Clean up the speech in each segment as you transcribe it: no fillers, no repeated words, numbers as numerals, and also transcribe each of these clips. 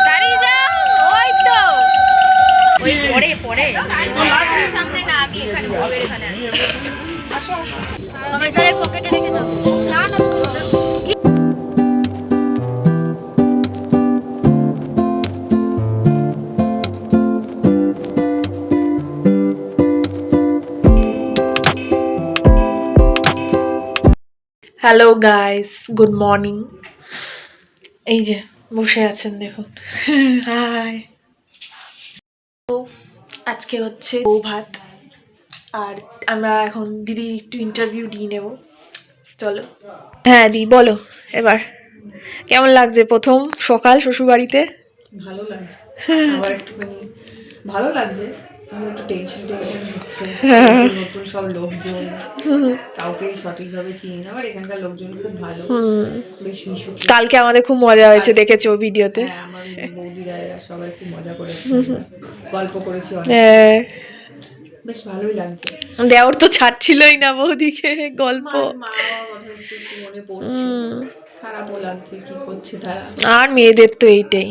দাঁড়িয়ে যাও, ওই তো ওই পরে পরে সামনে না, আমি এখানে বউয়ের এখানে আছি। সবাই স্যারের পকেটে রেখে দাও। না না হ্যালো গাইস, গুড মর্নিং। এই যে বসে আছেন দেখুন। হাই। তো আজকে হচ্ছে বউ ভাত, আর আমরা এখন দিদি একটু ইন্টারভিউ দিয়ে নেব। চলো। হ্যাঁ দি, বলো এবার কেমন লাগছে প্রথম সকাল শ্বশুরবাড়িতে? ভালো লাগছে, আবার একটুখানি ভালো লাগছে, আমার একটু টেনশন হচ্ছে। নতুন সব লোকজন, কাউকে সঠিকভাবে চিনি না, আবার এখানকার লোকজন খুব ভালো, বেশ মিশুকি। কালকে আমাদের খুব মজা হয়েছে, দেখেছো ভিডিওতে? হ্যাঁ, আমার বৌদিরা এরা সবাই খুব মজা করেছে, গল্প করেছি অনেক, বেশ ভালোই লাগছে। দেওর তো ছাড়ছিলই না বৌদিকে গল্প। মা বাবার কথা একটু মনে পড়ছে, খারাপও লাগছে, কি করছে তারা। আর মেয়েদের তো এইটাই,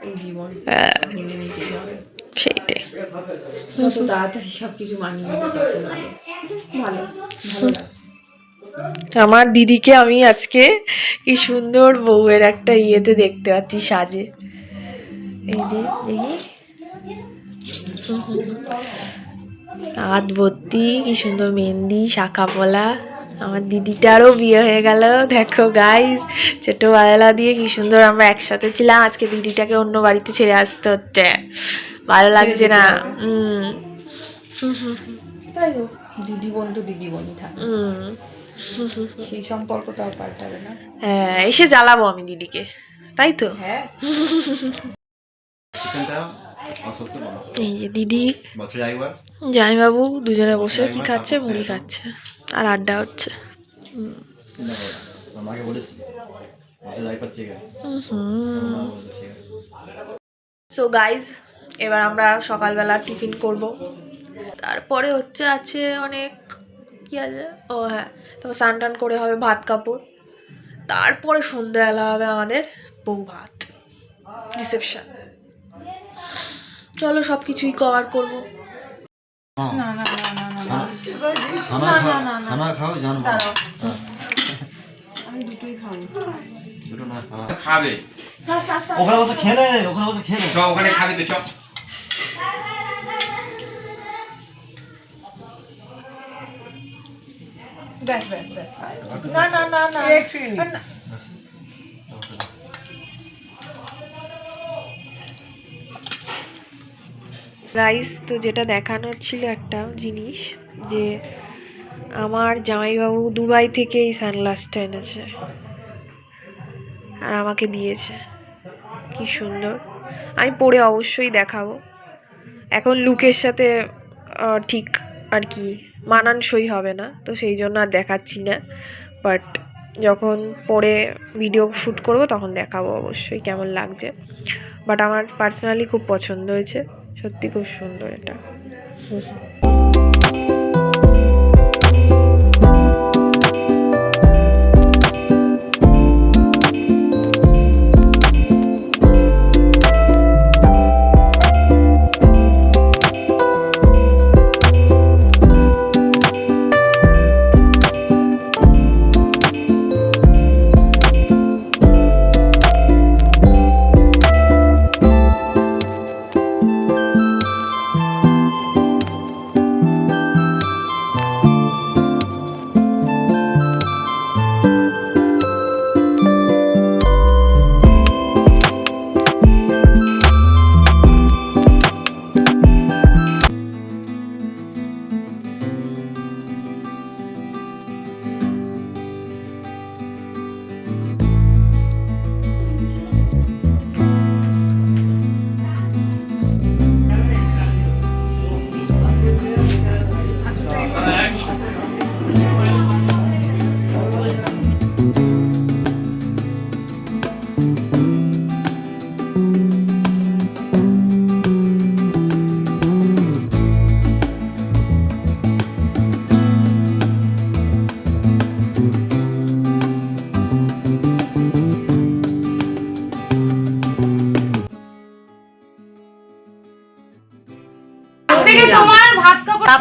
এই জীবন মেনে নিতেই হবে, সেইটাই। যত তাড়াতাড়ি সবকিছু মানিয়ে নেবে তত ভালো। ভালো ভালো লাগছে। আমার দিদিকে আমি আজকে কি সুন্দর বউয়ের একটা ইয়েতে দেখতে পাচ্ছি, সাজে। এই যে দেখি, হাত ভর্তি কি সুন্দর মেহেন্দি, শাখা পলা। আমার দিদিটারও বিয়ে হয়ে গেল, দেখো গাইস, ছোটবেলা দিয়ে কি সুন্দর আমরা একসাথে ছিলাম। আজকে দিদিটাকে অন্য বাড়িতে ছেড়ে আসতে হচ্ছে, ভালো লাগছে না। তাই হোক, দিদি বোন তো দিদি বোনই থাকে, সেই সম্পর্ক তো আর পাল্টাবে না। হ্যাঁ, এসে জ্বালাবো আমি দিদিকে, তাই তো? হ্যাঁ, এই যে দিদি জামাইবাবু দুজনে বসে কি খাচ্ছে, মুড়ি খাচ্ছে আর আড্ডা হচ্ছে। সো গাইজ, এবার আমরা সকালবেলা টিফিন করব, তারপরে আছে অনেক কি আছে। ও হ্যাঁ, তারপর স্নান টান করে হবে, ভাত কাপড়, তারপরে সন্ধ্যাবেলা হবে আমাদের বউ ভাত, রিসেপশন। চলো সব কিছুই কভার করবো। আমি দুটোই খাবো। দুটো না খাবে, ওখানে বসে খেয়ে নে, ওখানে বসে খেয়ে নে, চ ওখানে খাবি তো, চ। ব্যাস ব্যাস ব্যাস, না না না না, গাইস, তো যেটা দেখানোর ছিল একটা জিনিস, যে আমার জামাইবাবু দুবাই থেকে এই সানগ্লাসটা এনেছে আর আমাকে দিয়েছে। কি সুন্দর, আমি পরে অবশ্যই দেখাবো। এখন লুকের সাথে ঠিক আর কি মানানসই হবে না, তো সেই জন্য আর দেখাচ্ছি না, বাট যখন পরে ভিডিও শ্যুট করব তখন দেখাবো অবশ্যই কেমন লাগছে। বাট আমার পার্সোনালি খুব পছন্দ হয়েছে, সত্যি খুব সুন্দর এটা।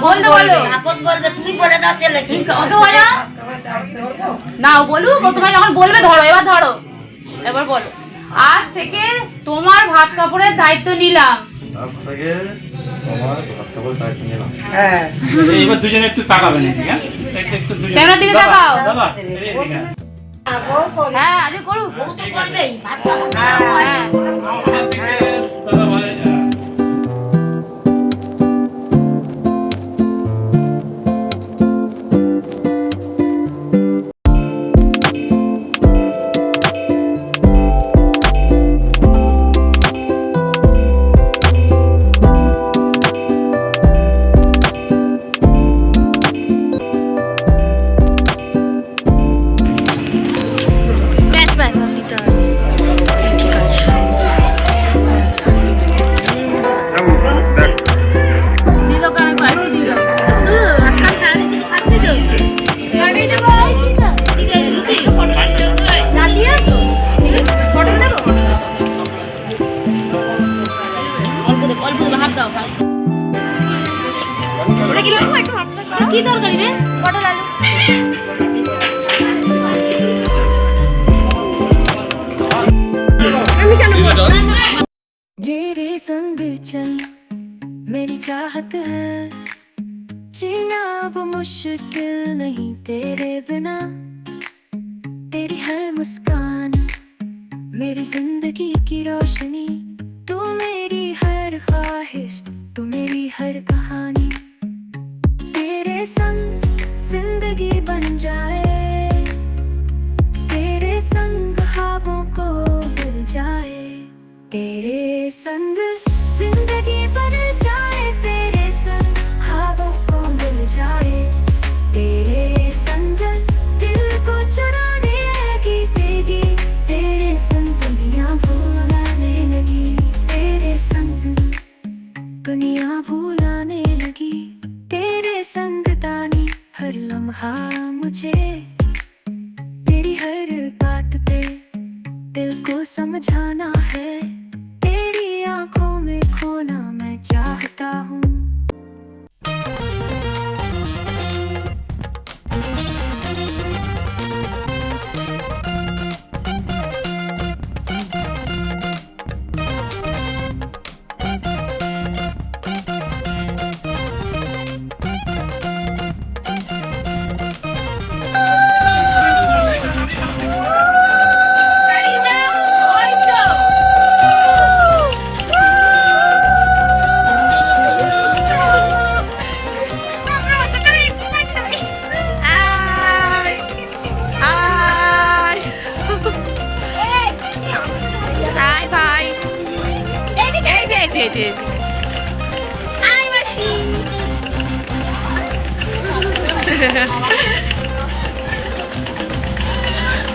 বলতে বলো আপস বলবে, তুমি বলে দাও ছেলেকে। অত বলো না, বলুক ও তোমায় যখন বলবে। ধরো এবার, ধরো এবার বলো। আজ থেকে তোমার ভাত কাপড়ের দায়িত্ব নিলাম। আজ থেকে তোমার ভাত খাবার দায়িত্ব নিলাম। হ্যাঁ এবার দুজনে একটু তাকাবেন এদিকে, হ্যাঁ? একটু দুজনে। ক্যামেরার দিকে তাকাও। দাদা এদিকে। হ্যাঁ আজকে করুক। বউ তো করবেই, ভাত খাবো। হ্যাঁ আমার দিকে দাদা ভাই, ব্যাস ব্যাস আর দিতে হবে। ঠিক আছে। দিল কারণ একটু দিল। আজকাল সারাদিন কিছু খাচ্ছি তো। আমি দেবো। ঠিক আছে, লুচি। ডাল দিয়ে আসো। পটল দেবো। অল্প দেবো, অল্প দেবো, হাফ দাও। ওটা কি রাখবো? একটু হাতটা সরাও। কি তরকারি রে? পটল আলু। तेरे संग चल मेरी चाहत है, जीना अब मुश्किल नहीं तेरे बिना। तेरी हर मुस्कान मेरी जिंदगी की रोशनी, तू मेरी हर ख्वाहिश, तू मेरी हर कहानी। तेरे संग जिंदगी बन जाए, तेरे संग ख्वाबों को मिल जाए। तेरे संग जिंदगी बन जाए, तेरे संग ख्वाबों को मिल जाए। तेरे संग दिल को चुराने लगी तेरी, तेरे संग दुनिया भुलाने लगी। तेरे संग दुनिया भुलाने लगी। तेरे संग दानी हर लम्हा मुझे, तेरी हर बात पे दिल को समझाना है। तेरी आंखों में खोना मैं चाहता हूँ।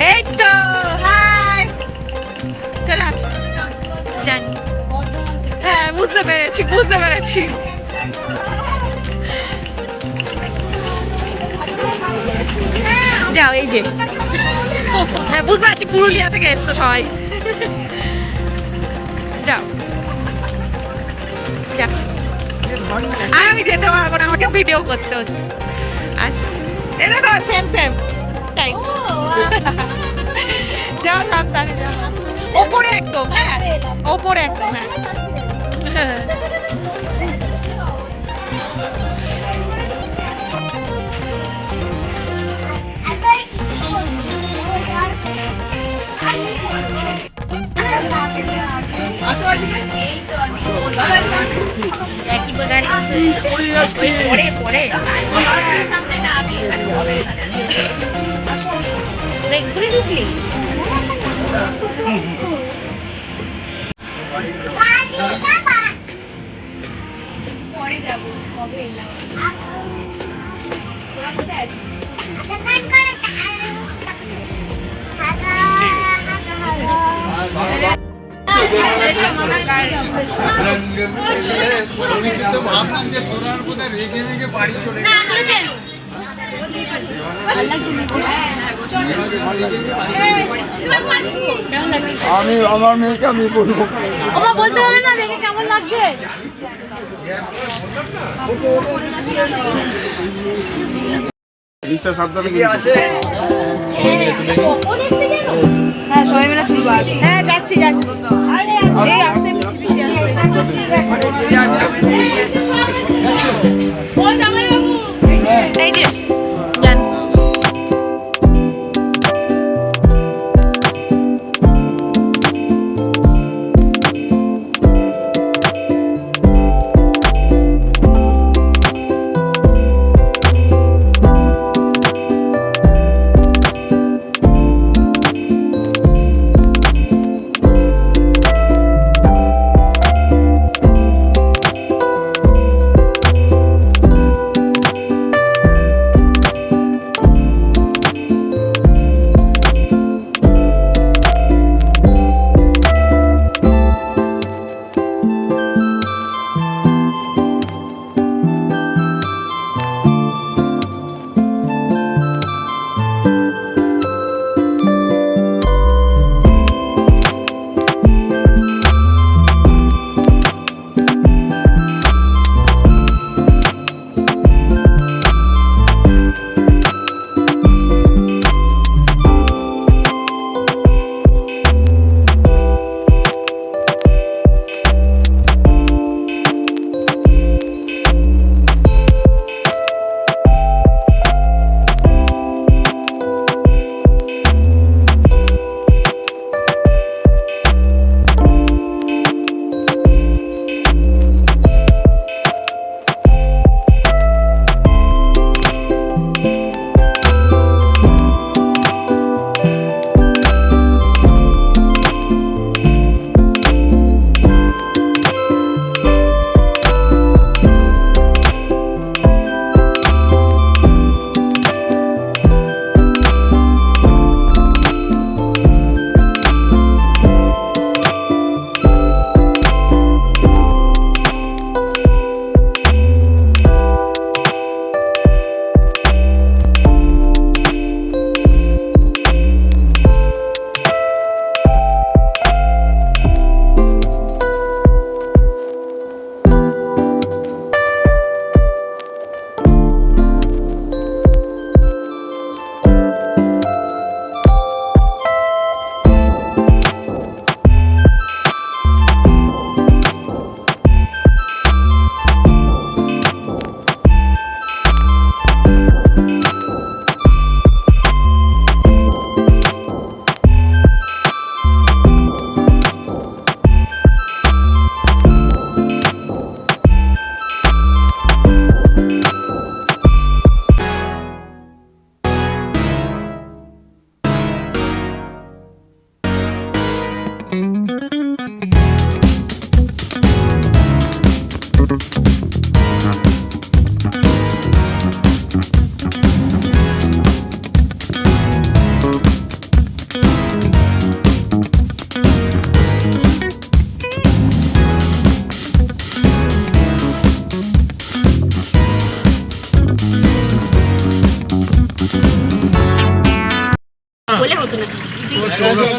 এই তো হাই, চলো জানি। হ্যাঁ বুঝতে পেরেছি, বুঝতে পেরেছি। যাও, এই যে হ্যাঁ বুঝতে পারছি, পুরুলিয়া থেকে এসছো সবাই। যাও যাও, আর আমি যেতে পারবো না, আমাকে ভিডিও করতে হচ্ছে। আসো, এই দেখো সেম সেম টাইম। যাও সাবধানে যাও, ওপরে একদম, হ্যাঁ ওপরে একদম, হ্যাঁ। পরে যাবো, কবে এলাম? তোরা কোথায় আছিস? আমি আমার মেয়েকে আমি বলবো, ওমা বলতে হবে না, দেখে কেমন লাগছে? মিস্টার সাবধানে গিয়ে হ্যাঁ সবাই মিলে তুলবো। হ্যাঁ যাচ্ছি যাচ্ছি। এই আসতে এই যে যান।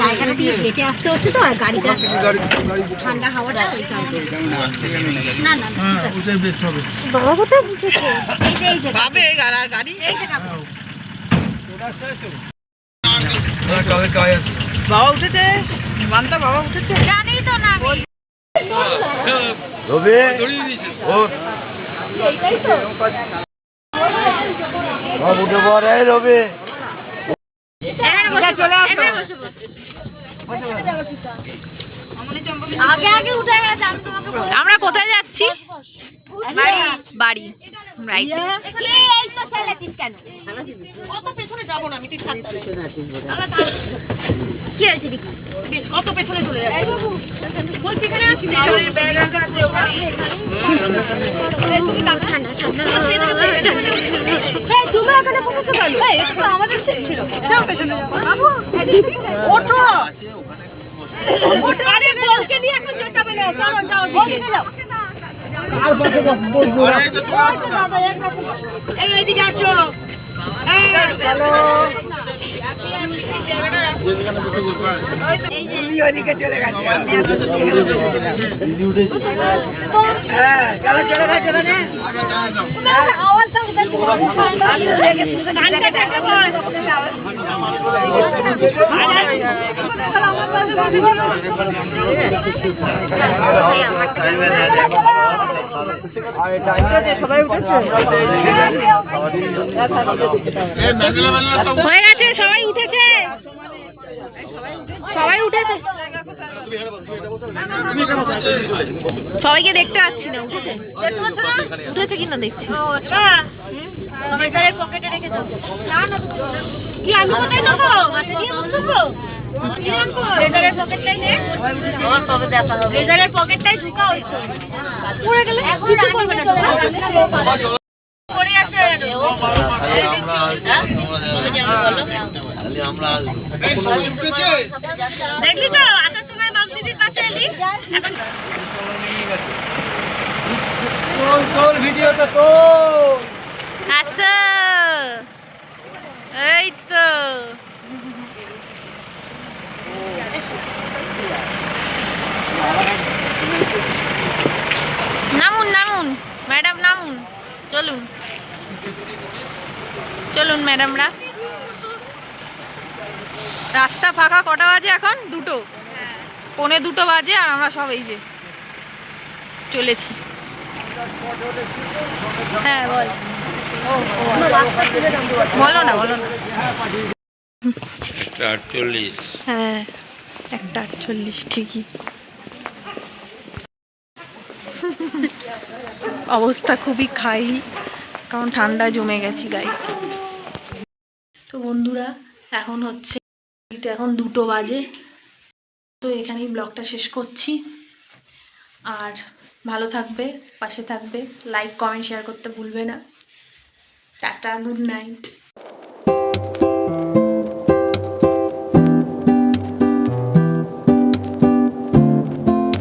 জায়গাটা দিয়ে হেঁটে আসতে হচ্ছে তো, আর গাড়িটা ঠান্ডা হাওয়াটা না না বাবা কোথায় বুঝেছে? এই যে গাড়ি এই যে বাবা উঠেছে, মানতা বাবা উঠেছে, জানি তো না আমি। রবি ও বাবু উঠে পড়, এই রবি চলে আসো, আগে আগে উঠে গেছে। আমি তোমাকে আমরা কোথায় যাচ্ছি? বাড়ি বাড়ি রাইট। এই তো চালাচ্ছিস কেন? কত পেছনে যাবো না আমি, তুই থাক তাহলে। কি হয়েছে দেখি? বেশ কত পেছনে চলে যাচ্ছে বলছি, এখানে আসবি। ব্যাগ রাখা আছে ওখানে। ঠান্ডা ঠান্ডা। এই তুমি এখানে বসেছো কেন? এই এটা তো আমাদের ছিল। যাও পেছনে যাও বাবু, ওঠো। আরে বলকে নিয়ে এখন যেতে হবে না, চলো যাও দিকে যাও। আর পাশে বসবো, এই তো চলে আসো দাদা, এক পাশে বসো। এই এদিকে আসো। এই চলো। হয়ে গেছে, সবাই উঠেছে, সবাই উঠেছে, সবাইকে দেখতে পাচ্ছি না। উঠেছে উঠেছে কিনা দেখছি। কি আমি কোথায় নেবো? হাতে নিয়ে বসছো তো? লেজারের পকেটটাই নে। লেজারের পকেটটাই ঢুকাও একটু। পড়ে গেলে কিছু করবে না। পড়ে আসে। দেখলি তো আসার সময় মাম দিদির পাশে এলি। তোর ভিডিওতে তো আসো, এই তো নামুন নামুন ম্যাডাম, নামুন, চলুন চলুন ম্যাডামরা। রাস্তা ফাঁকা। কটা বাজে এখন? 2, 1:45 বাজে, আর আমরা সব এই যে চলেছি। হ্যাঁ বল। বলো না, বলো না। 48 হ্যাঁ, 1:48 ঠিকই। অবস্থা খুবই খাই, কারণ ঠান্ডা জমে গেছি গাইস। তো বন্ধুরা, এখন হচ্ছে এখন 2 বাজে। তো এখানেই ব্লগটা শেষ করছি। আর ভালো থাকবে, পাশে থাকবে, লাইক কমেন্ট শেয়ার করতে ভুলবে না। Tata, good night.